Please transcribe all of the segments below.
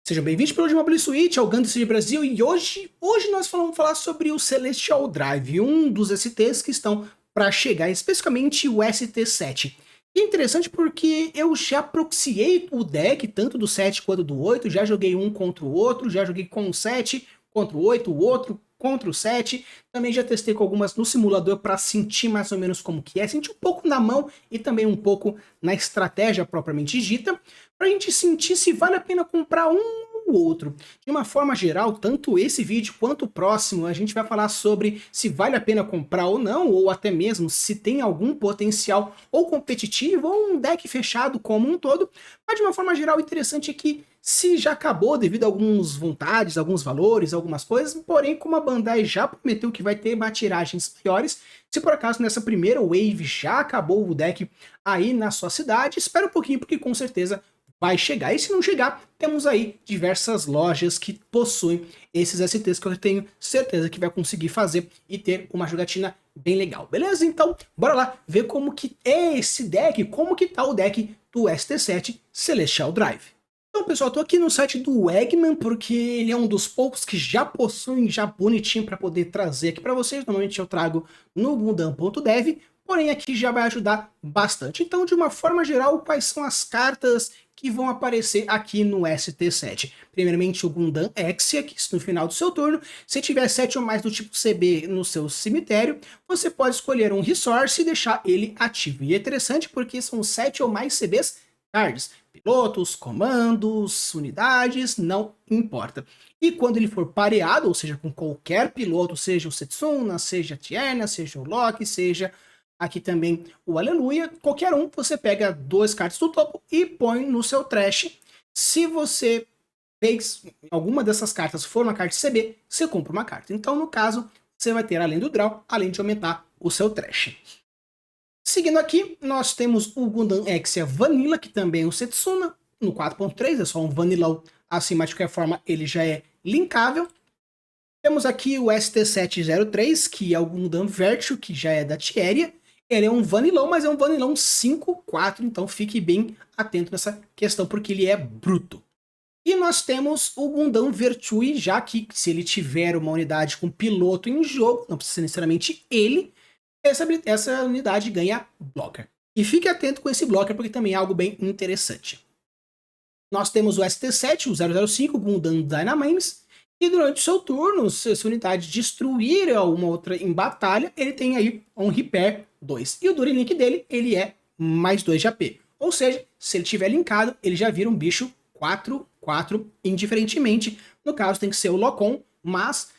Sejam bem-vindos pelo de Mobile Suite, ao Gandhi Brasil, e hoje nós vamos falar sobre o Celestial Drive, um dos STs que estão para chegar, especificamente o ST7. E é interessante porque eu já proxiei o deck, tanto do 7 quanto do 8, já joguei um contra o outro, já joguei com o 7 contra o 8, o outro contra o 7, também já testei com algumas no simulador para sentir mais ou menos como que é, sentir um pouco na mão e também um pouco na estratégia propriamente dita, para a gente sentir se vale a pena comprar um ou outro. De uma forma geral, tanto esse vídeo quanto o próximo, a gente vai falar sobre se vale a pena comprar ou não, ou até mesmo se tem algum potencial ou competitivo ou um deck fechado como um todo, mas de uma forma geral, o interessante é que se já acabou devido a algumas vontades, alguns valores, algumas coisas, porém como a Bandai já prometeu que vai ter tiragens maiores, se por acaso nessa primeira wave já acabou o deck aí na sua cidade, espera um pouquinho porque com certeza vai chegar. E se não chegar, temos aí diversas lojas que possuem esses STs que eu tenho certeza que vai conseguir fazer e ter uma jogatina bem legal, beleza? Então, bora lá ver como que é esse deck, como que tá o deck do ST7 Celestial Drive. Então, pessoal, tô aqui no site do Eggman, porque ele é um dos poucos que já possuem já bonitinho para poder trazer aqui para vocês. Normalmente eu trago no Gundam.dev, porém aqui já vai ajudar bastante. Então, de uma forma geral, quais são as cartas que vão aparecer aqui no ST7? Primeiramente, o Gundam Exia, que no final do seu turno, se tiver 7 ou mais do tipo CB no seu cemitério, você pode escolher um Resource e deixar ele ativo. E é interessante porque são 7 ou mais CBs cards. Pilotos, comandos, unidades, não importa. E quando ele for pareado, ou seja, com qualquer piloto, seja o Setsuna, seja a Tierna, seja o Loki, seja aqui também o Aleluia, qualquer um, você pega 2 cartas do topo e põe no seu trash. Se você fez alguma dessas cartas for uma carta CB, você compra uma carta. Então, no caso, você vai ter além do draw, além de aumentar o seu trash. Seguindo aqui, nós temos o Gundam Exia Vanilla, que também é o Setsuna, no 4.3, é só um vanilão, assim, mas de qualquer forma ele já é linkável. Temos aqui o ST703, que é o Gundam Virtue, que já é da Tieria. Ele é um vanilão, mas é um vanilão 5/4, então fique bem atento nessa questão, porque ele é bruto. E nós temos o Gundam Virtue, já que se ele tiver uma unidade com piloto em jogo, não precisa ser necessariamente ele, essa unidade ganha blocker. E fique atento com esse blocker, porque também é algo bem interessante. Nós temos o ST7, o 005, Gundam Dynamames, e durante o seu turno, se essa unidade destruir uma outra em batalha, ele tem aí um Repair 2. E o During Link dele, ele é mais 2 de AP. Ou seja, se ele tiver linkado, ele já vira um bicho 4/4 indiferentemente. No caso, tem que ser o Locom, mas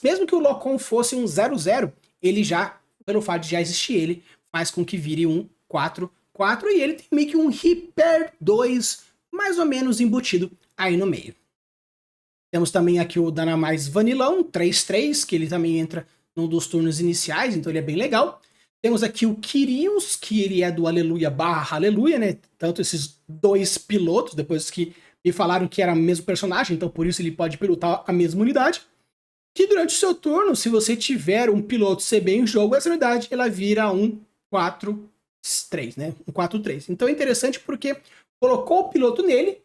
mesmo que o Locom fosse um 0/0, ele já, pelo fato de já existir ele, faz com que vire um 4/4 e ele tem meio que um Repair 2 mais ou menos embutido aí no meio. Temos também aqui o Dynamais Vanilão 3/3, que ele também entra num dos turnos iniciais, então ele é bem legal. Temos aqui o Kyrios, que ele é do Aleluia / Aleluia, né? Tanto esses 2 pilotos, depois que me falaram que era o mesmo personagem, então por isso ele pode pilotar a mesma unidade. Que durante o seu turno, se você tiver um piloto CB em jogo, essa unidade ela vira um 4/3, né? Um 4/3. Então é interessante porque colocou o piloto nele,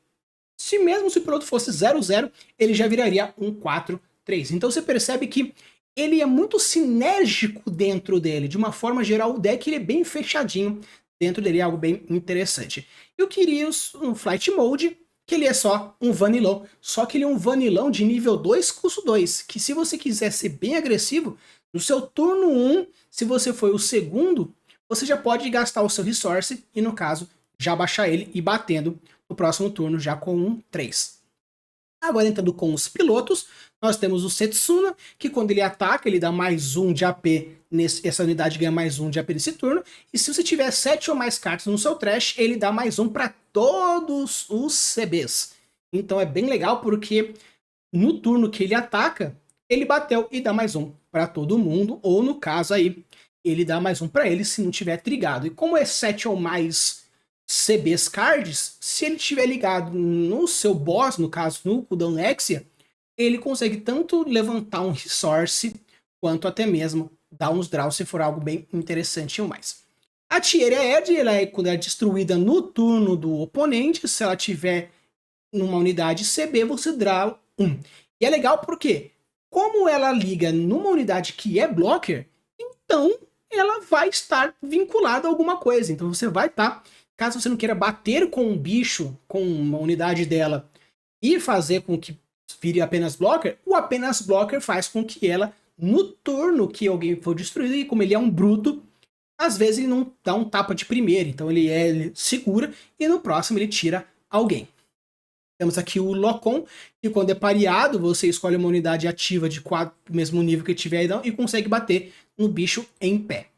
se o piloto fosse 0/0, ele já viraria um 4/3. Então você percebe que ele é muito sinérgico dentro dele. De uma forma geral, o deck ele é bem fechadinho. Dentro dele é algo bem interessante. E o Kyrios, no Flight Mode, que ele é só um vanilão. Só que ele é um vanilão de nível 2, custo 2. Que se você quiser ser bem agressivo, no seu turno 1, se você foi o segundo, você já pode gastar o seu resource e, no caso, já baixar ele e batendo no próximo turno já com um 3. Agora entrando com os pilotos, nós temos o Setsuna, que quando ele ataca, ele dá mais 1 de AP, essa unidade ganha mais 1 de AP nesse turno, e se você tiver 7 ou mais cartas no seu trash, ele dá mais 1 para todos os CBs. Então é bem legal, porque no turno que ele ataca, ele bateu e dá mais 1 para todo mundo, ou no caso aí, ele dá mais 1 para ele se não tiver trigado. E como é 7 ou mais CBs cards, se ele estiver ligado no seu boss, no caso no Gundam Exia, ele consegue tanto levantar um resource, quanto até mesmo dar uns draws se for algo bem interessante ou mais. A Tieria Ed, quando é destruída no turno do oponente, se ela tiver numa unidade CB, você draw 1. E é legal porque, como ela liga numa unidade que é blocker, então ela vai estar vinculada a alguma coisa. Então você vai estar, caso você não queira bater com um bicho, com uma unidade dela, e fazer com que vire apenas blocker, o apenas blocker faz com que ela, no turno que alguém for destruído, e como ele é um bruto, às vezes ele não dá um tapa de primeira, então ele segura, e no próximo ele tira alguém. Temos aqui o Locom, que quando é pareado, você escolhe uma unidade ativa de 4 do mesmo nível que tiver e consegue bater no bicho em pé.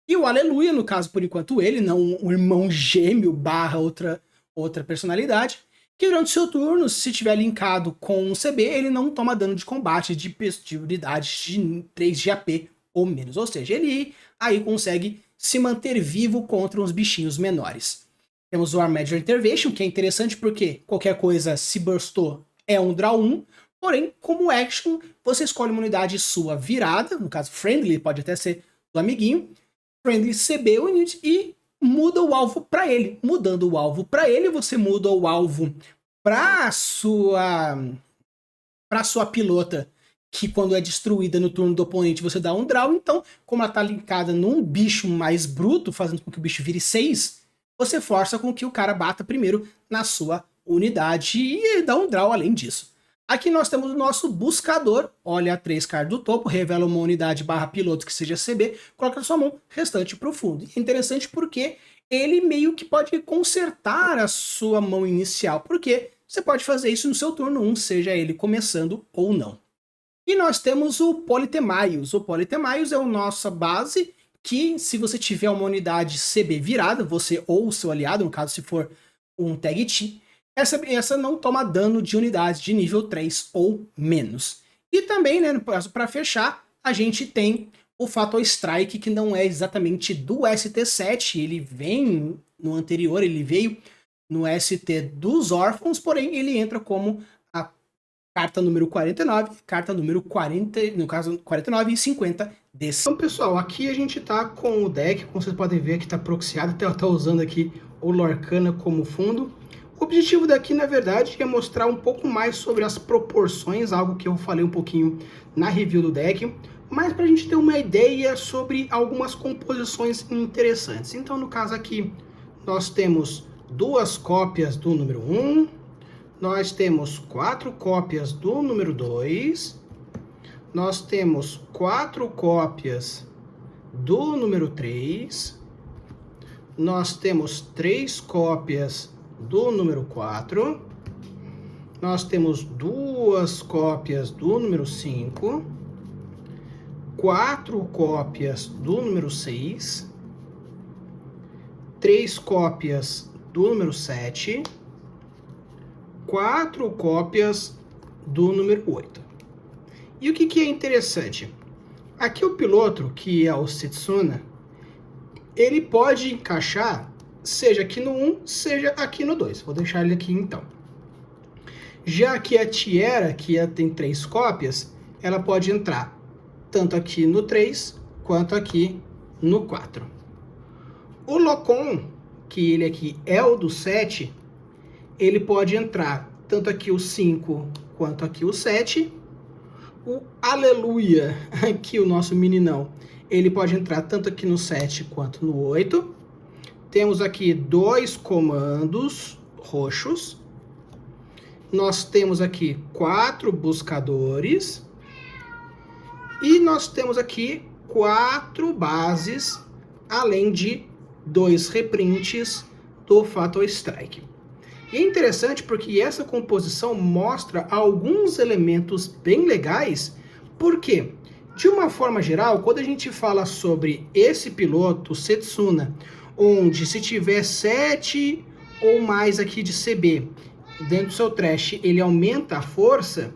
E o Aleluia, no caso, por enquanto ele, não um irmão gêmeo barra outra personalidade, que durante o seu turno, se tiver linkado com um CB, ele não toma dano de combate de unidades de 3 de AP ou menos. Ou seja, ele aí consegue se manter vivo contra uns bichinhos menores. Temos o Armageddon Intervention, que é interessante porque qualquer coisa se burstou é um draw 1, porém, como action, você escolhe uma unidade sua virada, no caso friendly, pode até ser do amiguinho, friendly CB unit e muda o alvo para ele. Mudando o alvo para ele, você muda o alvo para sua pilota, que quando é destruída no turno do oponente você dá um draw. Então, como ela tá linkada num bicho mais bruto, fazendo com que o bicho vire 6, você força com que o cara bata primeiro na sua unidade e dá um draw além disso. Aqui nós temos o nosso buscador, olha a 3 cards do topo, revela uma unidade barra piloto que seja CB, coloca a sua mão restante para o fundo. E é interessante porque ele meio que pode consertar a sua mão inicial, porque você pode fazer isso no seu turno 1, seja ele começando ou não. E nós temos o Polytemaios. O Polytemaios é a nossa base, que se você tiver uma unidade CB virada, você ou o seu aliado, no caso se for um Tag Team, essa não toma dano de unidade de nível 3 ou menos. E também, né, para fechar, a gente tem o Fatal Strike, que não é exatamente do ST7, ele vem no anterior, ele veio no ST dos órfãos, porém ele entra como a carta número 49, carta número 40, no caso 49 e 50 desse. Então, pessoal, aqui a gente tá com o deck, como vocês podem ver, que tá proxiado, até eu tô usando aqui o Lorcana como fundo. O objetivo daqui, na verdade, é mostrar um pouco mais sobre as proporções, algo que eu falei um pouquinho na review do deck, mas para a gente ter uma ideia sobre algumas composições interessantes. Então, no caso aqui, nós temos 2 cópias do número 1, nós temos 4 cópias do número 2, nós temos 4 cópias do número 3, nós temos 3 cópias do número 4, nós temos 2 cópias do número 5, 4 cópias do número 6, 3 cópias do número 7, 4 cópias do número 8. E o que é interessante? Aqui o piloto, que é o Setsuna, ele pode encaixar seja aqui no 1, seja aqui no 2. Vou deixar ele aqui então. Já que a Tiera, que tem 3 cópias, ela pode entrar tanto aqui no 3, quanto aqui no 4. O Locom, que ele aqui é o do 7, ele pode entrar tanto aqui o 5, quanto aqui o 7. O Aleluia, aqui o nosso meninão, ele pode entrar tanto aqui no 7, quanto no 8. Temos aqui 2 comandos roxos. Nós temos aqui 4 buscadores. E nós temos aqui 4 bases, além de 2 reprints do Fatal Strike. E é interessante porque essa composição mostra alguns elementos bem legais, porque, de uma forma geral, quando a gente fala sobre esse piloto, Setsuna, onde se tiver 7 ou mais aqui de CB dentro do seu trash, ele aumenta a força.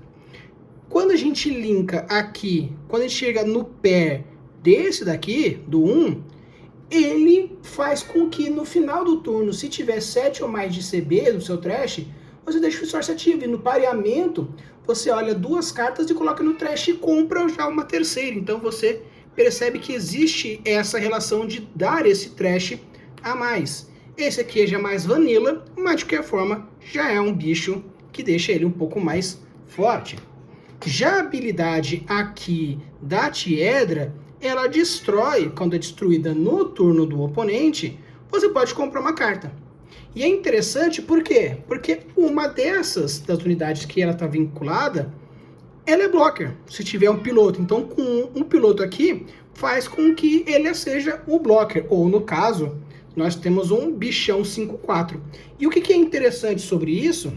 Quando a gente linka aqui, quando a gente chega no pé desse daqui, do 1, ele faz com que no final do turno, se tiver 7 ou mais de CB no seu trash, você deixa o Source ativo. E no pareamento, você olha 2 cartas e coloca no trash e compra já uma terceira. Então você percebe que existe essa relação de dar esse trash a mais. Esse aqui é já mais vanilla, mas de qualquer forma já é um bicho que deixa ele um pouco mais forte. Já a habilidade aqui da Tiedra, ela destrói, quando é destruída no turno do oponente, você pode comprar uma carta. E é interessante por quê? Porque uma dessas, das unidades que ela está vinculada, ela é blocker, se tiver um piloto. Então, com um piloto aqui, faz com que ele seja o blocker. Ou, no caso, nós temos um bichão 5/4. E o que é interessante sobre isso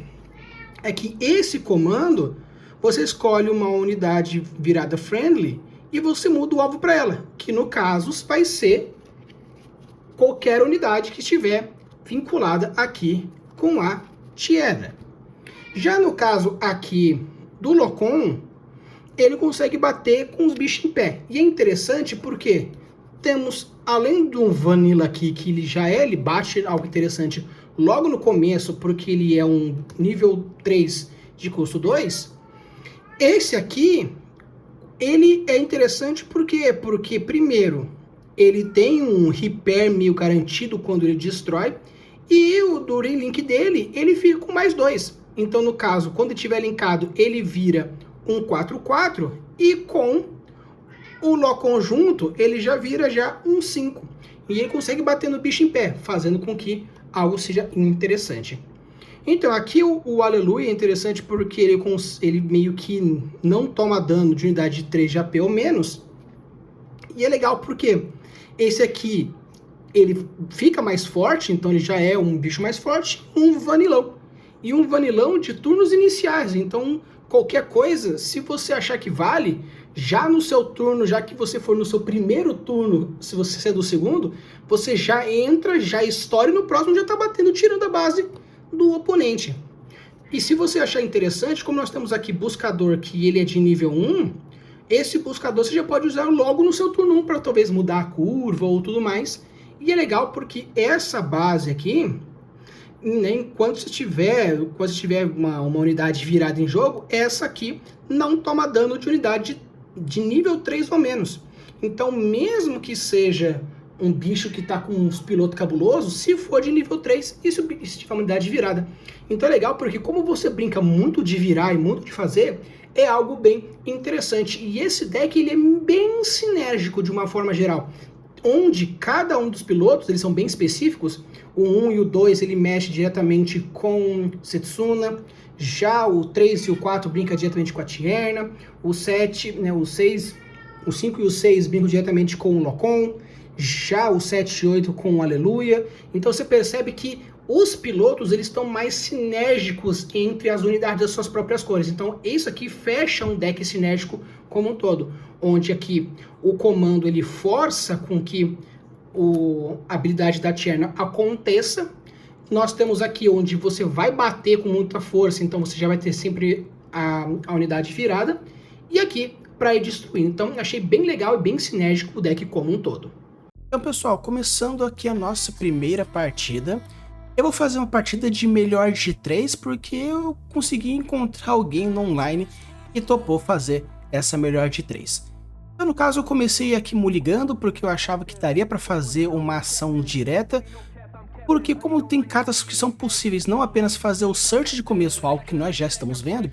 é que esse comando, você escolhe uma unidade virada friendly e você muda o alvo para ela, que no caso vai ser qualquer unidade que estiver vinculada aqui com a Tiedra. Já no caso aqui do Locom, ele consegue bater com os bichos em pé. E é interessante porque temos, além do Vanilla aqui, que ele bate algo interessante logo no começo, porque ele é um nível 3 de custo 2, esse aqui, ele é interessante por quê? Porque, primeiro, ele tem um repair meio garantido quando ele destrói, e o During Link dele, ele fica com mais 2. Então, no caso, quando estiver linkado, ele vira um 4/4, e com o Locom junto, ele já vira um 5. E ele consegue bater no bicho em pé, fazendo com que algo seja interessante. Então, aqui o Aleluia é interessante porque ele meio que não toma dano de unidade de 3 de AP ou menos. E é legal porque esse aqui, ele fica mais forte, então ele já é um bicho mais forte, um vanilão. E um vanilão de turnos iniciais, então qualquer coisa, se você achar que vale, já no seu turno, já que você for no seu primeiro turno, se você é do segundo, você já entra, já estoura e no próximo já tá batendo, tirando a base do oponente. E se você achar interessante, como nós temos aqui buscador, que ele é de nível 1, esse buscador você já pode usar logo no seu turno 1 para talvez mudar a curva ou tudo mais. E é legal porque essa base aqui, enquanto você tiver uma unidade virada em jogo, essa aqui não toma dano de unidade de nível 3 ou menos. Então, mesmo que seja um bicho que tá com uns pilotos cabulosos, se for de nível 3, isso tiver uma unidade virada. Então é legal porque como você brinca muito de virar e muito de fazer, é algo bem interessante. E esse deck ele é bem sinérgico de uma forma geral, onde cada um dos pilotos, eles são bem específicos. O 1 e o 2 ele mexe diretamente com Setsuna, já o 3 e o 4 brinca diretamente com a Tierna, o 7, né, o 6, o 5 e o 6 brincam diretamente com o Locom, já o 7 e 8 com o Aleluia. Então você percebe que os pilotos eles estão mais sinérgicos entre as unidades das suas próprias cores. Então isso aqui fecha um deck sinérgico como um todo, onde aqui o comando ele força com que a habilidade da Tierna aconteça. Nós temos aqui onde você vai bater com muita força, então você já vai ter sempre a unidade virada. E aqui para ir destruindo. Então achei bem legal e bem sinérgico o deck como um todo. Então pessoal, começando aqui a nossa primeira partida, eu vou fazer uma partida de melhor de 3 porque eu consegui encontrar alguém no online que topou fazer essa melhor de 3. Então no caso eu comecei aqui mulligando porque eu achava que daria para fazer uma ação direta, porque como tem cartas que são possíveis não apenas fazer o search de começo, algo que nós já estamos vendo,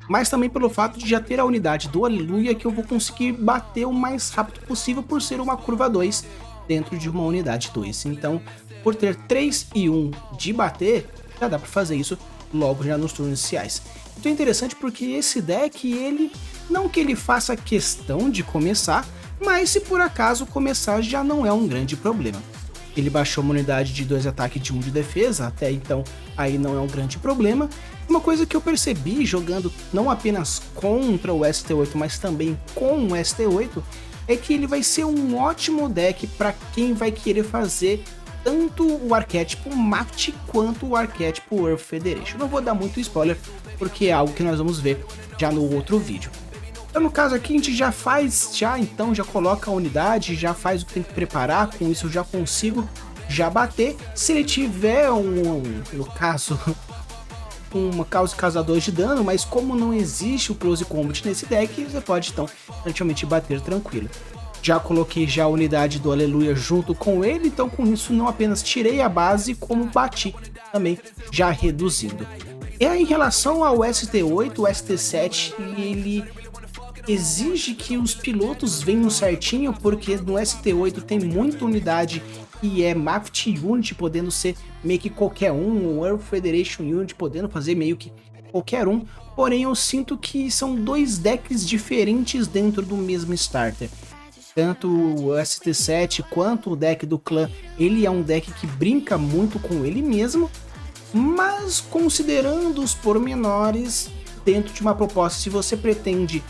mas também pelo fato de já ter a unidade do Aleluia que eu vou conseguir bater o mais rápido possível por ser uma curva 2 dentro de uma unidade 2. Então, por ter 3 e 1 de bater, já dá para fazer isso logo já nos turnos iniciais. Então é interessante porque esse deck, ele não que ele faça questão de começar, mas se por acaso começar já não é um grande problema. Ele baixou uma unidade de 2 ataques e de 1 de defesa, até então aí não é um grande problema. Uma coisa que eu percebi jogando não apenas contra o ST8, mas também com o ST8, é que ele vai ser um ótimo deck para quem vai querer fazer tanto o arquétipo Mate quanto o arquétipo Earth Federation. Não vou dar muito spoiler, porque é algo que nós vamos ver já no outro vídeo. Então no caso aqui a gente já coloca a unidade, já faz o que tem que preparar, com isso eu já consigo já bater. Se ele tiver no caso, uma causa 2 de dano, mas como não existe o Close Combat nesse deck, você pode então praticamente bater tranquilo. Já coloquei já a unidade do Aleluia junto com ele, então com isso não apenas tirei a base, como bati também, já reduzindo. Em relação ao ST8, o ST7, ele exige que os pilotos venham certinho, porque no ST8 tem muita unidade e é Maft Unit podendo ser meio que qualquer um, o World Federation Unit podendo fazer meio que qualquer um, porém eu sinto que são dois decks diferentes dentro do mesmo starter. Tanto o ST7 quanto o deck do clã, ele é um deck que brinca muito com ele mesmo, mas considerando os pormenores dentro de uma proposta, se você pretende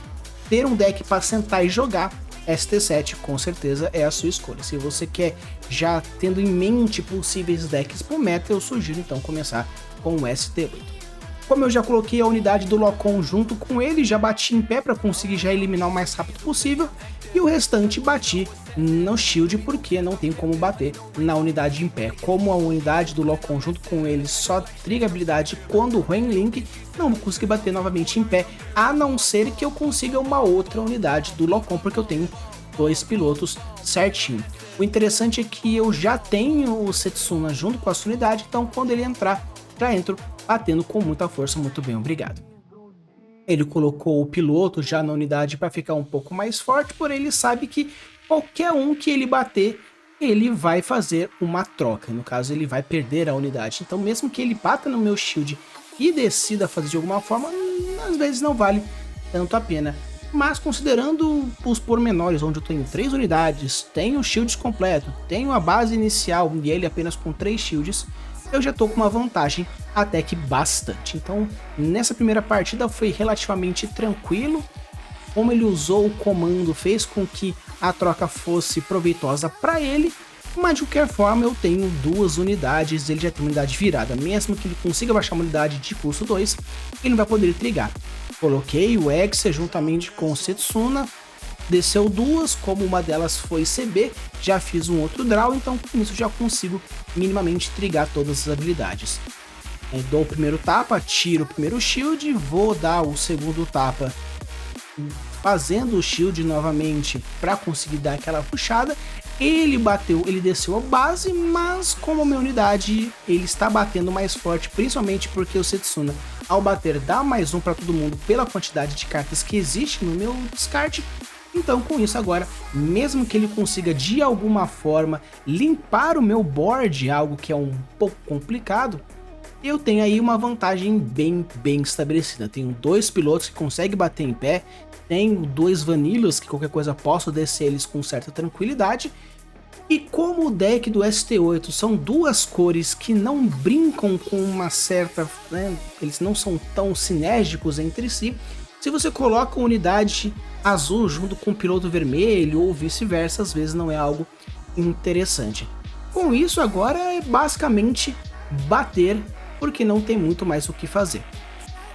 ter um deck para sentar e jogar, ST7 com certeza é a sua escolha. Se você quer já tendo em mente possíveis decks pro meta, eu sugiro então começar com o ST8. Como eu já coloquei a unidade do Locom junto com ele, já bati em pé para conseguir já eliminar o mais rápido possível, e o restante bati no shield porque não tem como bater na unidade em pé. Como a unidade do Locom junto com ele só triga habilidade quando o Ruin Link, não vou conseguir bater novamente em pé, a não ser que eu consiga uma outra unidade do Locom, porque eu tenho dois pilotos certinho. O interessante é que eu já tenho o Setsuna junto com a sua unidade, então quando ele entrar, já entro batendo com muita força. Muito bem, obrigado. Ele colocou o piloto já na unidade para ficar um pouco mais forte, porém ele sabe que qualquer um que ele bater, ele vai fazer uma troca. No caso, ele vai perder a unidade. Então, mesmo que ele bata no meu shield e decida fazer de alguma forma, às vezes não vale tanto a pena. Mas considerando os pormenores, onde eu tenho 3 unidades, tenho shields completo, tenho a base inicial e ele apenas com 3 shields, eu já tô com uma vantagem até que bastante. Então, nessa primeira partida foi relativamente tranquilo. Como ele usou o comando fez com que a troca fosse proveitosa para ele, mas de qualquer forma eu tenho 2 unidades, ele já tem uma unidade virada. Mesmo que ele consiga baixar uma unidade de custo 2, ele não vai poder trigar. Coloquei o Exia juntamente com o Setsuna, desceu 2, como uma delas foi CB, já fiz um outro draw, então com isso já consigo minimamente trigar todas as habilidades. Dou o primeiro tapa, tiro o primeiro shield, vou dar o segundo tapa fazendo o shield novamente para conseguir dar aquela puxada. Ele bateu, ele desceu a base, mas como a minha unidade ele está batendo mais forte, principalmente porque o Setsuna ao bater dá mais um para todo mundo pela quantidade de cartas que existe no meu descarte. Então com isso agora, mesmo que ele consiga de alguma forma limpar o meu board, algo que é um pouco complicado, eu tenho aí uma vantagem bem estabelecida. Tenho 2 pilotos que conseguem bater em pé, tenho 2 Vanillas que qualquer coisa posso descer eles com certa tranquilidade. E como o deck do ST8 são 2 cores que não brincam com uma certa, eles não são tão sinérgicos entre si, se você coloca uma unidade azul junto com um piloto vermelho ou vice-versa, às vezes não é algo interessante. Com isso agora é basicamente bater, porque não tem muito mais o que fazer.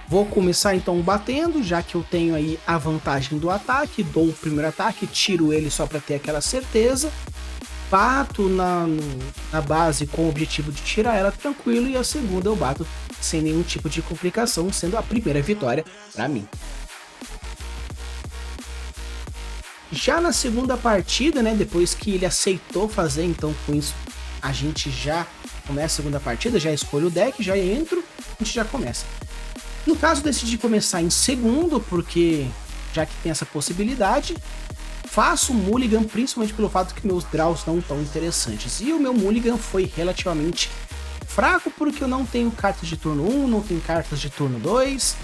Vou começar então batendo, já que eu tenho aí a vantagem do ataque, dou o primeiro ataque, tiro ele só para ter aquela certeza, bato na base com o objetivo de tirar ela tranquilo, e a segunda eu bato sem nenhum tipo de complicação, sendo a primeira vitória para mim. Já na segunda partida, depois que ele aceitou fazer, então com isso a gente já começa a segunda partida, já escolho o deck, já entro, a gente já começa. No caso, decidi começar em segundo, porque já que tem essa possibilidade, faço o mulligan principalmente pelo fato que meus draws não tão interessantes. E o meu mulligan foi relativamente fraco, porque eu não tenho cartas de turno 1, não tenho cartas de turno 2,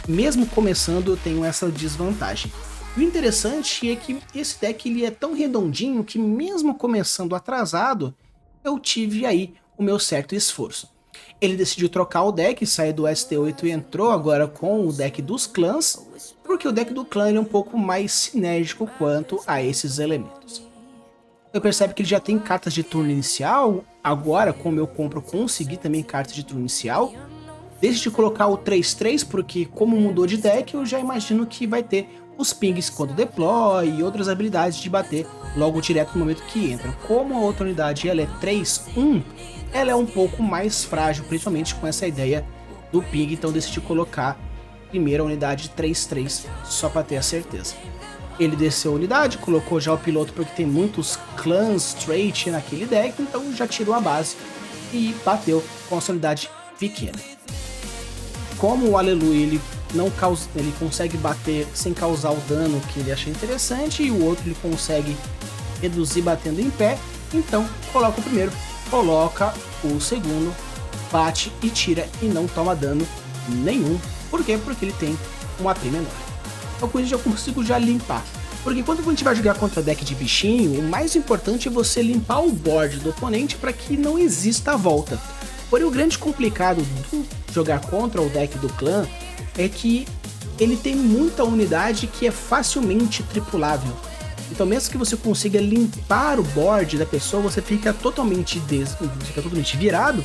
mesmo começando eu tenho essa desvantagem. O interessante é que esse deck ele é tão redondinho que mesmo começando atrasado, eu tive aí o meu certo esforço. Ele decidiu trocar o deck, saiu do ST8 e entrou agora com o deck dos clãs, porque o deck do clã ele é um pouco mais sinérgico quanto a esses elementos. Eu percebo que ele já tem cartas de turno inicial, agora como eu compro consegui também cartas de turno inicial. Decidi colocar o 3-3 porque como mudou de deck eu já imagino que vai ter os pings quando deploy e outras habilidades de bater logo direto no momento que entra. Como a outra unidade ela é 3-1, ela é um pouco mais frágil, principalmente com essa ideia do ping, então decidi colocar primeiro a unidade 3-3 só para ter a certeza. Ele desceu a unidade, colocou já o piloto porque tem muitos clãs straight naquele deck, então já tirou a base e bateu com a sua unidade pequena. como o Aleluia ele consegue bater sem causar o dano que ele acha interessante, e o outro ele consegue reduzir batendo em pé, então coloca o primeiro, coloca o segundo, bate e tira e não toma dano nenhum. Por quê? Porque ele tem um AP menor. Então com isso eu consigo já limpar. Porque quando a gente vai jogar contra deck de bichinho, o mais importante é você limpar o board do oponente para que não exista a volta. Porém, o grande complicado do jogar contra o deck do clã é que ele tem muita unidade que é facilmente tripulável. Então mesmo que você consiga limpar o board da pessoa, você fica totalmente virado,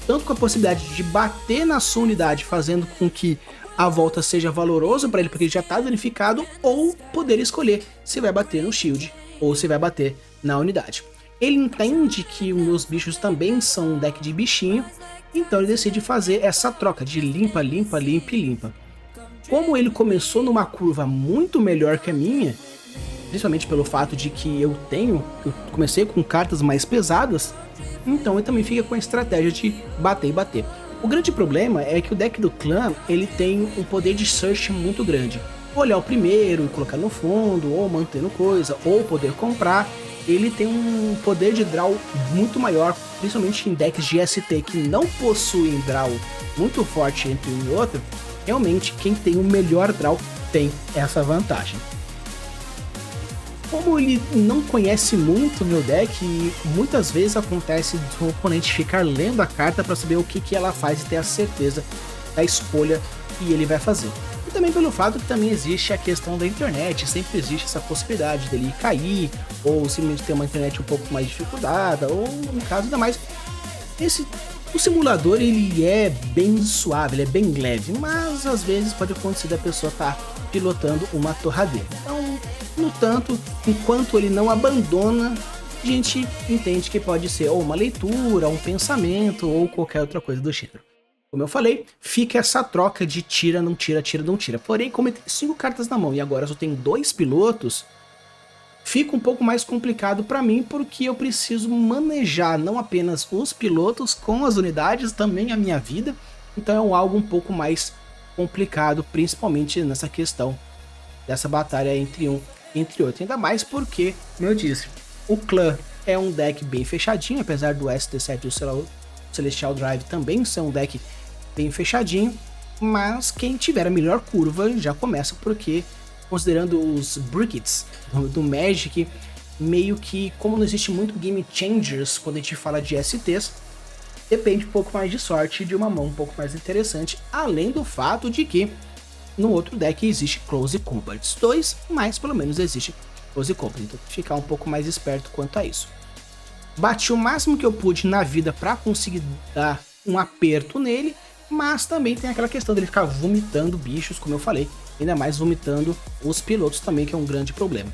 tanto com a possibilidade de bater na sua unidade, fazendo com que a volta seja valorosa para ele, porque ele já está danificado, ou poder escolher se vai bater no shield ou se vai bater na unidade. Ele entende que os meus bichos também são um deck de bichinho, então ele decide fazer essa troca de limpa, limpa, limpa e limpa. Como ele começou numa curva muito melhor que a minha, principalmente pelo fato de que eu comecei com cartas mais pesadas, então ele também fica com a estratégia de bater e bater. O grande problema é que o deck do clã, ele tem um poder de search muito grande. Olhar o primeiro e colocar no fundo, ou mantendo coisa, ou poder comprar. Ele tem um poder de draw muito maior, principalmente em decks de ST que não possuem draw muito forte entre um e outro. Realmente, quem tem o melhor draw tem essa vantagem. Como ele não conhece muito o meu deck, muitas vezes acontece do oponente ficar lendo a carta para saber o que ela faz e ter a certeza da escolha que ele vai fazer. E também pelo fato que também existe a questão da internet, sempre existe essa possibilidade dele cair, ou simplesmente ter uma internet um pouco mais dificultada, ou no caso ainda mais, o simulador ele é bem suave, ele é bem leve, mas às vezes pode acontecer da pessoa estar pilotando uma torradeira. Então, no tanto, enquanto ele não abandona, a gente entende que pode ser ou uma leitura, um pensamento, ou qualquer outra coisa do gênero. Como eu falei, fica essa troca de tira, não tira, tira, não tira. Porém, como eu tenho 5 cartas na mão e agora só tenho 2 pilotos, fica um pouco mais complicado para mim, porque eu preciso manejar não apenas os pilotos com as unidades, também a minha vida. Então é algo um pouco mais complicado, principalmente nessa questão dessa batalha entre um e entre outro. Ainda mais porque, como eu disse, o clã é um deck bem fechadinho, apesar do ST7 e o Celestial Drive também ser um deck bem fechadinho, mas quem tiver a melhor curva já começa, porque considerando os Brickets do Magic, meio que como não existe muito Game Changers quando a gente fala de STs, depende um pouco mais de sorte, de uma mão um pouco mais interessante, além do fato de que no outro deck existe Close Combat 2, mas pelo menos existe Close Combat, então ficar um pouco mais esperto quanto a isso. Bati o máximo que eu pude na vida para conseguir dar um aperto nele, mas também tem aquela questão dele ficar vomitando bichos, como eu falei, ainda mais vomitando os pilotos também, que é um grande problema.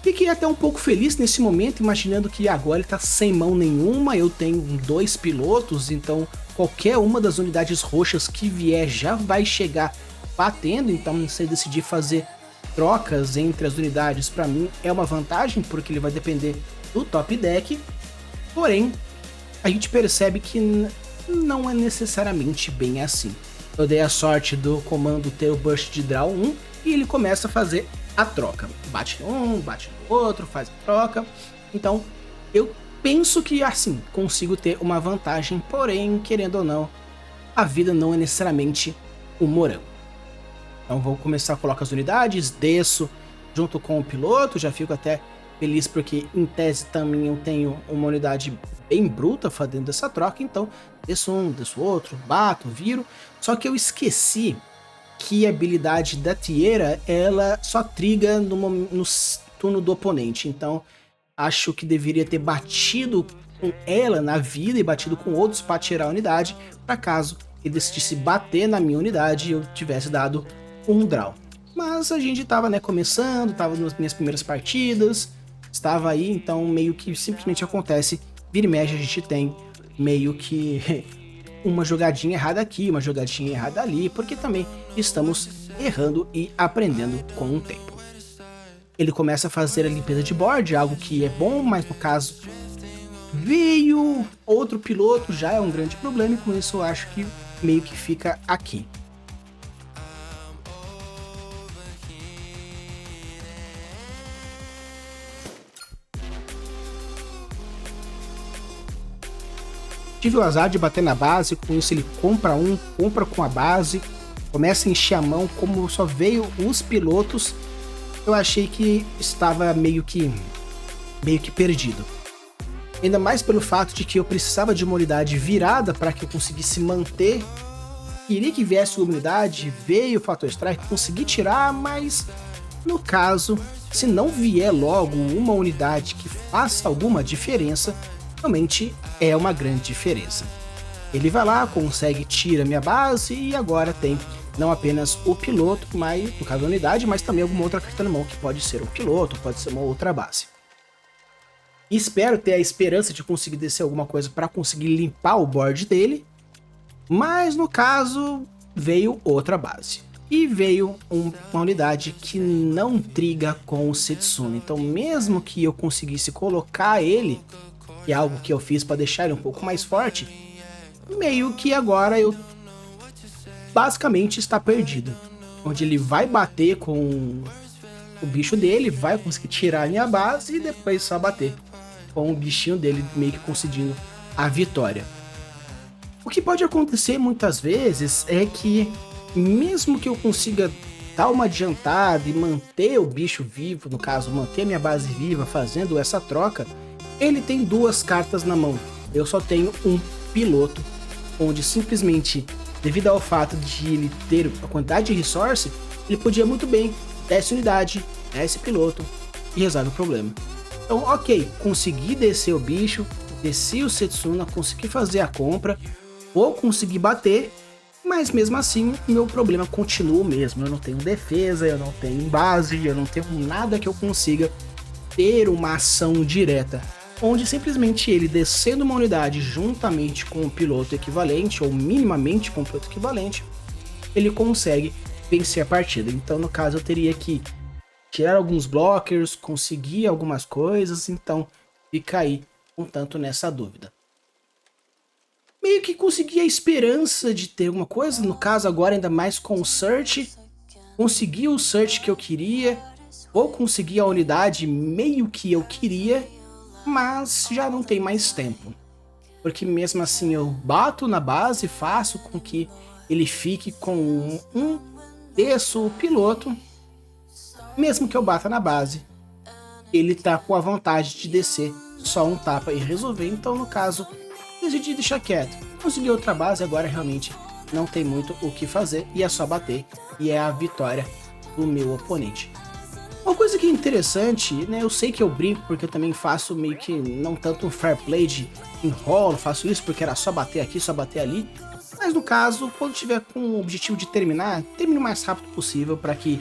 Fiquei até um pouco feliz nesse momento, imaginando que agora ele tá sem mão nenhuma, eu tenho 2 pilotos, então qualquer uma das unidades roxas que vier já vai chegar batendo, então se ele decidir fazer trocas entre as unidades, para mim é uma vantagem, porque ele vai depender do top deck, porém a gente percebe que não é necessariamente bem assim. Eu dei a sorte do comando ter o burst de draw 1 e ele começa a fazer a troca. Bate um, bate no outro, faz a troca. Então eu penso que assim consigo ter uma vantagem, porém, querendo ou não, a vida não é necessariamente o morango. Então vou começar a colocar as unidades, desço junto com o piloto, já fico até feliz porque em tese também eu tenho uma unidade bem bruta fazendo essa troca, então desço um, desço outro, bato, viro. Só que eu esqueci que a habilidade da Tierra, ela só triga no turno do oponente, então acho que deveria ter batido com ela na vida e batido com outros para tirar a unidade, para caso ele decidisse bater na minha unidade e eu tivesse dado um draw. Mas a gente tava, né, começando, tava nas minhas primeiras partidas, estava aí, então meio que simplesmente acontece, vira e mexe a gente tem meio que uma jogadinha errada aqui, uma jogadinha errada ali, porque também estamos errando e aprendendo com o tempo. Ele começa a fazer a limpeza de board, algo que é bom, mas no caso veio outro piloto, já é um grande problema, e com isso eu acho que meio que fica aqui. tive o azar de bater na base, com isso ele compra com a base, começa a encher a mão, como só veio os pilotos, eu achei que estava meio que perdido. Ainda mais pelo fato de que eu precisava de uma unidade virada para que eu conseguisse manter. Queria que viesse uma unidade, veio o Fatal Strike, consegui tirar, mas no caso, se não vier logo uma unidade que faça alguma diferença, realmente é uma grande diferença. Ele vai lá, consegue, tira minha base e agora tem não apenas o piloto, mas, no caso a unidade, mas também alguma outra carta na mão, que pode ser um piloto, pode ser uma outra base. Espero ter a esperança de conseguir descer alguma coisa para conseguir limpar o board dele, mas no caso veio outra base. E veio uma unidade que não triga com o Setsuna, então mesmo que eu conseguisse colocar ele, que é algo que eu fiz para deixar ele um pouco mais forte, meio que agora eu basicamente está perdido. Onde ele vai bater com o bicho dele, vai conseguir tirar a minha base e depois só bater com o bichinho dele, meio que conseguindo a vitória. O que pode acontecer muitas vezes é que, mesmo que eu consiga dar uma adiantada e manter o bicho vivo, no caso, manter a minha base viva fazendo essa troca, ele tem duas cartas na mão. Eu só tenho um piloto, onde simplesmente, devido ao fato de ele ter a quantidade de resource, ele podia muito bem desce unidade, desce piloto e resolve o problema. Então, ok, consegui descer o bicho, desci o Setsuna, consegui fazer a compra, vou conseguir bater, mas mesmo assim, meu problema continua o mesmo. Eu não tenho defesa, eu não tenho base, eu não tenho nada que eu consiga ter uma ação direta, onde simplesmente ele descendo uma unidade juntamente com um piloto equivalente, ou minimamente com um piloto equivalente, ele consegue vencer a partida. Então, no caso, eu teria que tirar alguns blockers, conseguir algumas coisas, então fica aí um tanto nessa dúvida. Meio que consegui a esperança de ter alguma coisa, no caso agora ainda mais com o Search, consegui o Search que eu queria, ou consegui a unidade meio que eu queria, mas já não tem mais tempo. Porque mesmo assim eu bato na base, faço com que ele fique com desço o piloto, mesmo que eu bata na base, ele tá com a vontade de descer só um tapa e resolver, então no caso, decidi deixar quieto. Consegui outra base, agora realmente não tem muito o que fazer e é só bater, e é a vitória do meu oponente. Uma coisa que é interessante, né, eu sei que eu brinco porque eu também faço meio que não tanto um fair play de enrolo, faço isso porque era só bater aqui, só bater ali, mas no caso, quando tiver com o objetivo de terminar, termine o mais rápido possível para que,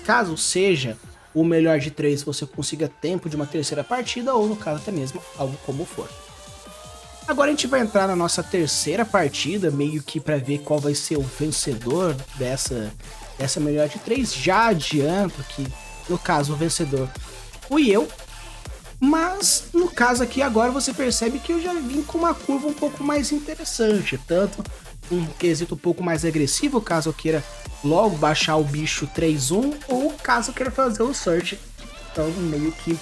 caso seja o melhor de 3, você consiga tempo de uma terceira partida ou no caso até mesmo algo como for. Agora a gente vai entrar na nossa terceira partida, meio que para ver qual vai ser o vencedor dessa melhor de 3. Já adianto que, no caso, o vencedor fui eu, mas no caso aqui agora você percebe que eu já vim com uma curva um pouco mais interessante, tanto um quesito um pouco mais agressivo, caso eu queira logo baixar o bicho 3-1, ou caso eu queira fazer o search. Então meio que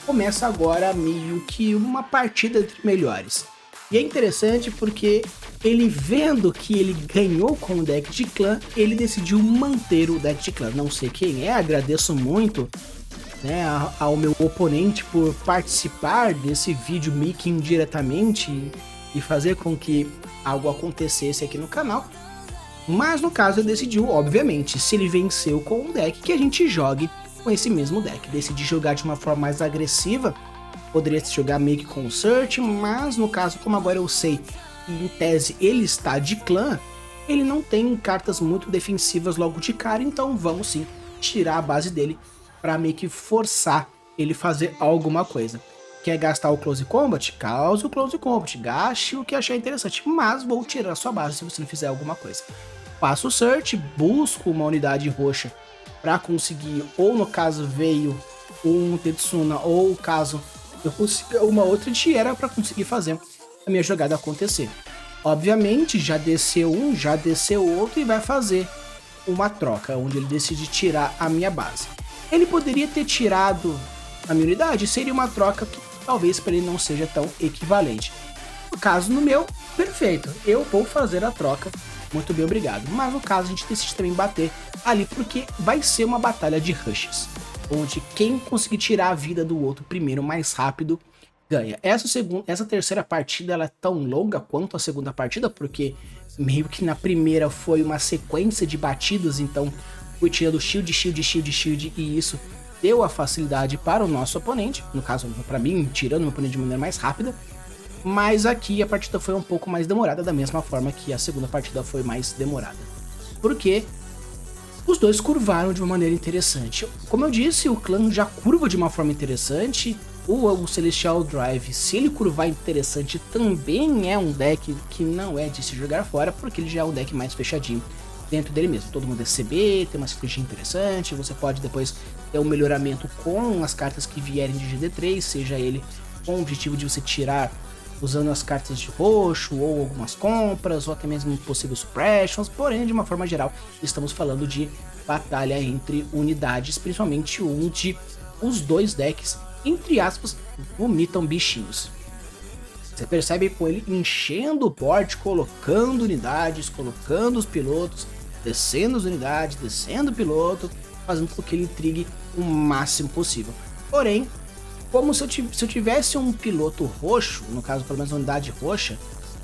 começa agora meio que uma partida entre melhores. E é interessante porque ele vendo que ele ganhou com o deck de clã, ele decidiu manter o deck de clã. Não sei quem é, agradeço muito, né, ao meu oponente por participar desse vídeo meio que indiretamente e fazer com que algo acontecesse aqui no canal. Mas no caso ele decidiu, obviamente, se ele venceu com um deck, que a gente jogue com esse mesmo deck. Decidi jogar de uma forma mais agressiva, poderia jogar meio que com o Search, mas no caso, como agora eu sei que em tese ele está de clã, ele não tem cartas muito defensivas logo de cara, então vamos sim tirar a base dele para meio que forçar ele fazer alguma coisa. Quer gastar o Close Combat? Cause o Close Combat, gaste o que achar interessante, mas vou tirar a sua base se você não fizer alguma coisa. Faço o Search, busco uma unidade roxa para conseguir, ou no caso veio um Tetsuna, ou caso eu consiga uma outra Tiara para conseguir fazer a minha jogada acontecer. Obviamente já desceu um, já desceu outro e vai fazer uma troca, onde ele decide tirar a minha base. Ele poderia ter tirado a minha unidade, seria uma troca que talvez para ele não seja tão equivalente. No Caso no meu, perfeito, eu vou fazer a troca, muito bem, obrigado. Mas no caso a gente decide também bater ali porque vai ser uma batalha de rushes, onde quem conseguir tirar a vida do outro primeiro mais rápido ganha. Essa terceira partida ela é tão longa quanto a segunda partida, porque meio que na primeira foi uma sequência de batidas, então fui tirando shield, shield, shield, shield, e isso deu a facilidade para o nosso oponente, no caso para mim, tirando o meu oponente de maneira mais rápida. Mas aqui a partida foi um pouco mais demorada, da mesma forma que a segunda partida foi mais demorada. Porque os dois curvaram de uma maneira interessante. Como eu disse, o clã já curva de uma forma interessante. O Celestial Drive, se ele curvar interessante, também é um deck que não é de se jogar fora, porque ele já é um deck mais fechadinho dentro dele mesmo. Todo mundo é CB, tem uma sinergia interessante, você pode depois ter um melhoramento com as cartas que vierem de GD3, seja ele com o objetivo de você tirar usando as cartas de roxo, ou algumas compras, ou até mesmo possíveis suppressions, porém, de uma forma geral, estamos falando de batalha entre unidades, principalmente onde os dois decks, entre aspas, vomitam bichinhos. Você percebe com ele enchendo o board, colocando unidades, colocando os pilotos, descendo as unidades, descendo o piloto, fazendo com que ele intrigue o máximo possível. Porém, como se eu tivesse um piloto roxo, no caso pelo menos uma unidade roxa,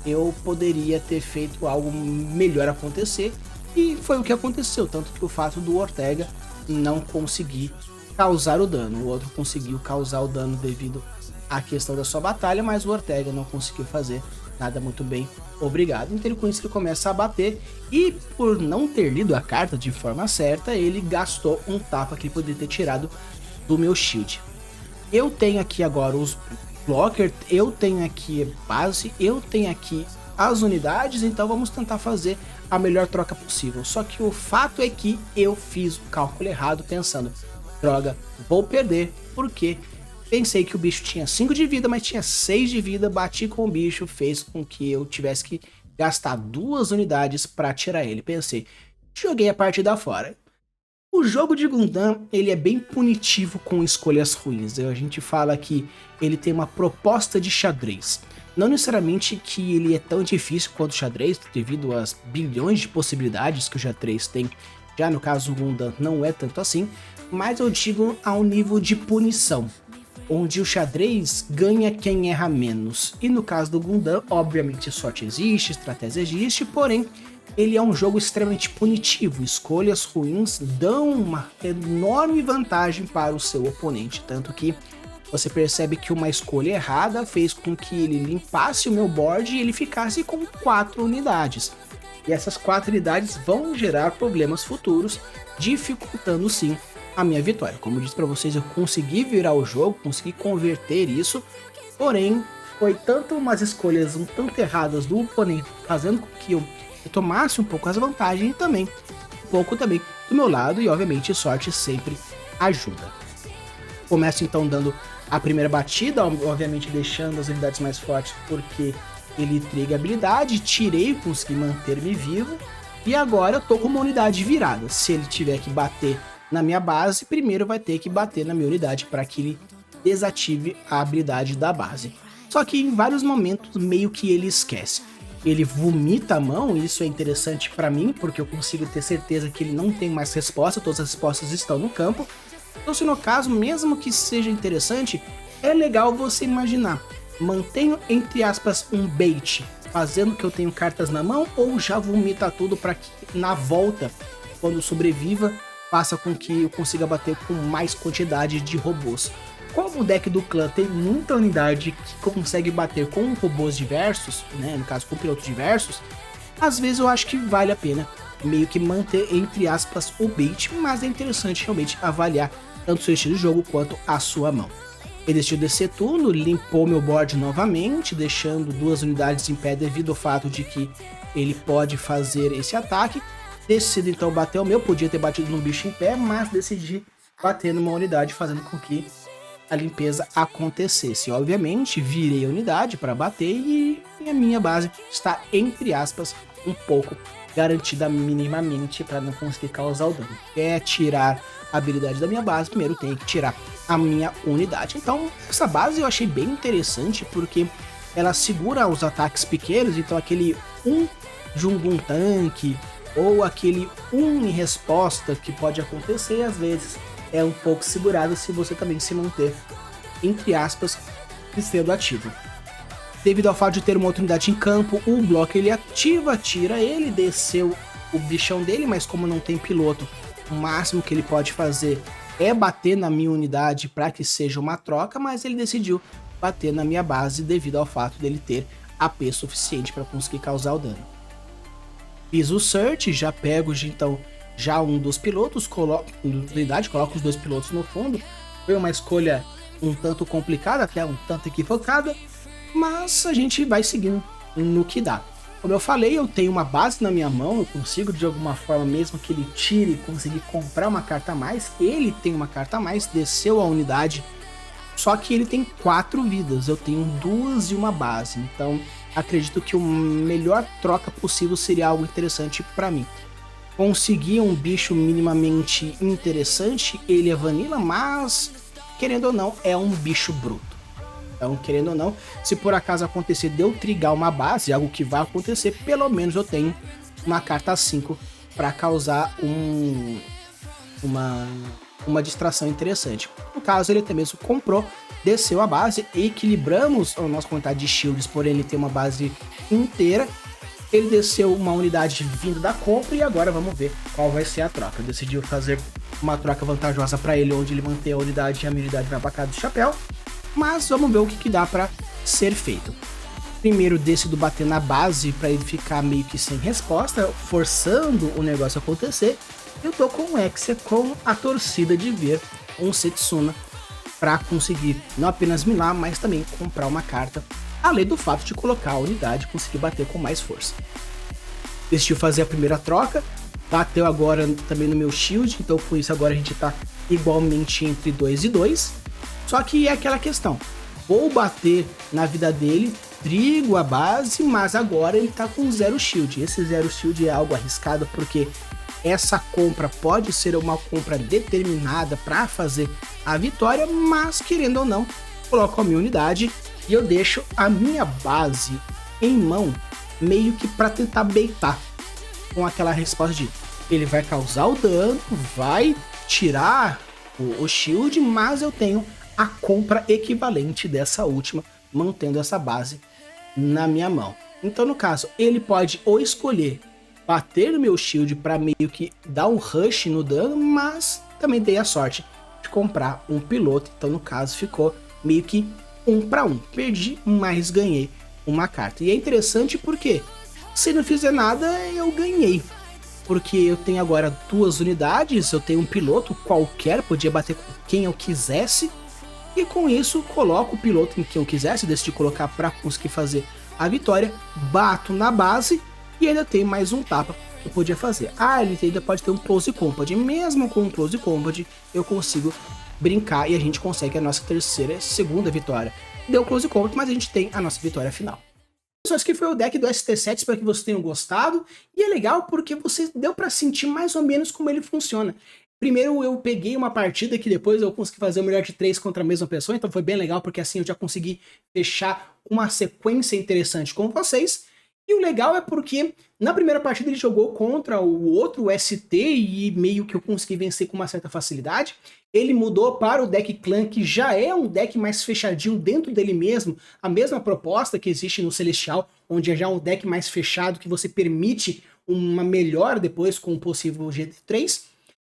eu poderia ter feito algo melhor acontecer, e foi o que aconteceu, tanto que o fato do Ortega não conseguir causar o dano, o outro conseguiu causar o dano devido à questão da sua batalha, mas o Ortega não conseguiu fazer nada muito bem, obrigado. Então com isso ele começa a bater, e por não ter lido a carta de forma certa, ele gastou um tapa que ele poderia ter tirado do meu shield. Eu tenho aqui agora os blocker, eu tenho aqui base, eu tenho aqui as unidades, então vamos tentar fazer a melhor troca possível. Só que o fato é que eu fiz o cálculo errado pensando, droga, vou perder, porque pensei que o bicho tinha 5 de vida, mas tinha 6 de vida, bati com o bicho, fez com que eu tivesse que gastar 2 unidades para tirar ele. Pensei, joguei a partida fora. O jogo de Gundam, ele é bem punitivo com escolhas ruins. A gente fala que ele tem uma proposta de xadrez. Não necessariamente que ele é tão difícil quanto o xadrez, devido às bilhões de possibilidades que o xadrez tem. Já no caso do Gundam não é tanto assim, mas eu digo ao nível de punição, onde o xadrez ganha quem erra menos. E no caso do Gundam, obviamente sorte existe, estratégia existe, porém ele é um jogo extremamente punitivo, escolhas ruins dão uma enorme vantagem para o seu oponente, tanto que você percebe que uma escolha errada fez com que ele limpasse o meu board e ele ficasse com 4 unidades. E essas 4 unidades vão gerar problemas futuros, dificultando sim a minha vitória. Como eu disse para vocês, eu consegui virar o jogo, consegui converter isso, porém foi tanto umas escolhas um tanto erradas do oponente, fazendo com que eu tomasse um pouco as vantagens e também um pouco também do meu lado, e obviamente sorte sempre ajuda. Começo então dando a primeira batida, obviamente deixando as unidades mais fortes porque ele triga habilidade, tirei, consegui manter-me vivo, e agora eu tô com uma unidade virada. Se ele tiver que bater na minha base, primeiro vai ter que bater na minha unidade para que ele desative a habilidade da base. Só que em vários momentos meio que ele esquece. Ele vomita a mão, e isso é interessante para mim, porque eu consigo ter certeza que ele não tem mais resposta, todas as respostas estão no campo. Então se no caso, mesmo que seja interessante, é legal você imaginar, mantenho entre aspas um bait, fazendo que eu tenho cartas na mão, ou já vomita tudo para que na volta, quando sobreviva, faça com que eu consiga bater com mais quantidade de robôs. Como o deck do clã tem muita unidade que consegue bater com robôs diversos, né, no caso com pilotos diversos, às vezes eu acho que vale a pena meio que manter entre aspas o bait, mas é interessante realmente avaliar tanto o seu estilo de jogo quanto a sua mão. Ele decidiu descer turno, limpou meu board novamente, deixando 2 unidades em pé devido ao fato de que ele pode fazer esse ataque. Decido então bater o meu, podia ter batido num bicho em pé, mas decidi bater numa unidade, fazendo com que a limpeza acontecesse. Obviamente, virei a unidade para bater e a minha base está, entre aspas, um pouco garantida minimamente para não conseguir causar o dano. Quer tirar a habilidade da minha base, primeiro tem que tirar a minha unidade. Então, essa base eu achei bem interessante porque ela segura os ataques pequenos, então aquele de um tanque, ou aquele em resposta que pode acontecer, às vezes é um pouco segurado se você também se manter, entre aspas, sendo ativo. Devido ao fato de ter uma outra unidade em campo, o bloco ele ativa, tira ele, desceu o bichão dele, mas como não tem piloto, o máximo que ele pode fazer é bater na minha unidade para que seja uma troca, mas ele decidiu bater na minha base devido ao fato dele ter AP suficiente para conseguir causar o dano. Fiz o search, já pego então já um dos pilotos, coloco os dois pilotos no fundo. Foi uma escolha um tanto complicada, até um tanto equivocada, mas a gente vai seguindo no que dá. Como eu falei, eu tenho uma base na minha mão, eu consigo de alguma forma, mesmo que ele tire, conseguir comprar uma carta a mais. Ele tem uma carta a mais, desceu a unidade, só que ele tem 4 vidas, eu tenho 2 e uma base, então acredito que a melhor troca possível seria algo interessante para mim. Conseguir um bicho minimamente interessante, ele é vanilla, mas querendo ou não, é um bicho bruto. Então, querendo ou não, se por acaso acontecer de eu trigar uma base, algo que vai acontecer, pelo menos eu tenho uma carta 5 para causar uma distração interessante. No caso, ele até mesmo comprou, desceu a base, equilibramos a nossa quantidade de shields, porém ele tem uma base inteira. Ele desceu uma unidade vindo da compra e agora vamos ver qual vai ser a troca. Decidiu fazer uma troca vantajosa para ele, onde ele mantém a unidade e a minha unidade vai para cá do chapéu. Mas vamos ver o que dá para ser feito. Primeiro decido bater na base para ele ficar meio que sem resposta, forçando o negócio a acontecer. Eu tô com o Exia com a torcida de ver um Setsuna para conseguir não apenas milar, mas também comprar uma carta, além do fato de colocar a unidade e conseguir bater com mais força. Decidiu fazer a primeira troca, bateu agora também no meu shield, então com isso agora a gente tá igualmente entre 2 e 2. Só que é aquela questão, vou bater na vida dele, trigo a base, mas agora ele tá com 0 shield. Esse 0 shield é algo arriscado porque essa compra pode ser uma compra determinada para fazer a vitória, mas querendo ou não, coloco a minha unidade e eu deixo a minha base em mão, meio que para tentar baitar, com aquela resposta de ele vai causar o dano, vai tirar o shield, mas eu tenho a compra equivalente dessa última, mantendo essa base na minha mão. Então, no caso, ele pode ou escolher bater no meu shield para meio que dar um rush no dano, mas também dei a sorte de comprar um piloto, então no caso ficou meio que 1 para 1. Perdi, mas ganhei uma carta. E é interessante porque se não fizer nada, eu ganhei. Porque eu tenho agora 2 unidades, eu tenho um piloto qualquer, podia bater com quem eu quisesse. E com isso, coloco o piloto em quem eu quisesse, decidi colocar para conseguir fazer a vitória, bato na base e ainda tem mais um tapa que eu podia fazer. Ele ainda pode ter um Close Combat, mesmo com um Close Combat eu consigo brincar e a gente consegue a nossa segunda vitória. Deu Close Combat, mas a gente tem a nossa vitória final. Pessoal, esse aqui foi o deck do ST7, espero que vocês tenham gostado. E é legal porque você deu para sentir mais ou menos como ele funciona. Primeiro eu peguei uma partida que depois eu consegui fazer o melhor de 3 contra a mesma pessoa, então foi bem legal porque assim eu já consegui fechar uma sequência interessante com vocês. E o legal é porque na primeira partida ele jogou contra o outro ST e meio que eu consegui vencer com uma certa facilidade. Ele mudou para o deck clã, que já é um deck mais fechadinho dentro dele mesmo, a mesma proposta que existe no Celestial, onde é já um deck mais fechado que você permite uma melhora depois com o possível GT3.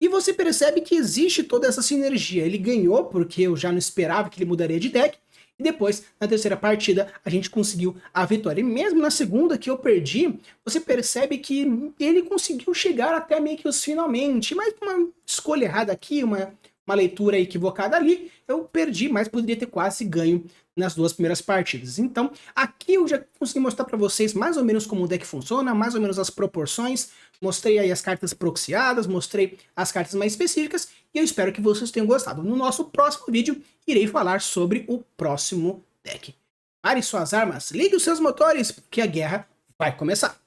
E você percebe que existe toda essa sinergia. Ele ganhou porque eu já não esperava que ele mudaria de deck. E depois, na terceira partida, a gente conseguiu a vitória. E mesmo na segunda que eu perdi, você percebe que ele conseguiu chegar até meio que os finalmente. Mas uma escolha errada aqui, uma leitura equivocada ali, eu perdi, mas poderia ter quase ganho nas 2 primeiras partidas. Então, aqui eu já consegui mostrar para vocês mais ou menos como o deck funciona, mais ou menos as proporções, mostrei aí as cartas proxiadas, mostrei as cartas mais específicas, e eu espero que vocês tenham gostado. No nosso próximo vídeo, irei falar sobre o próximo deck. Pare suas armas, ligue os seus motores, porque a guerra vai começar.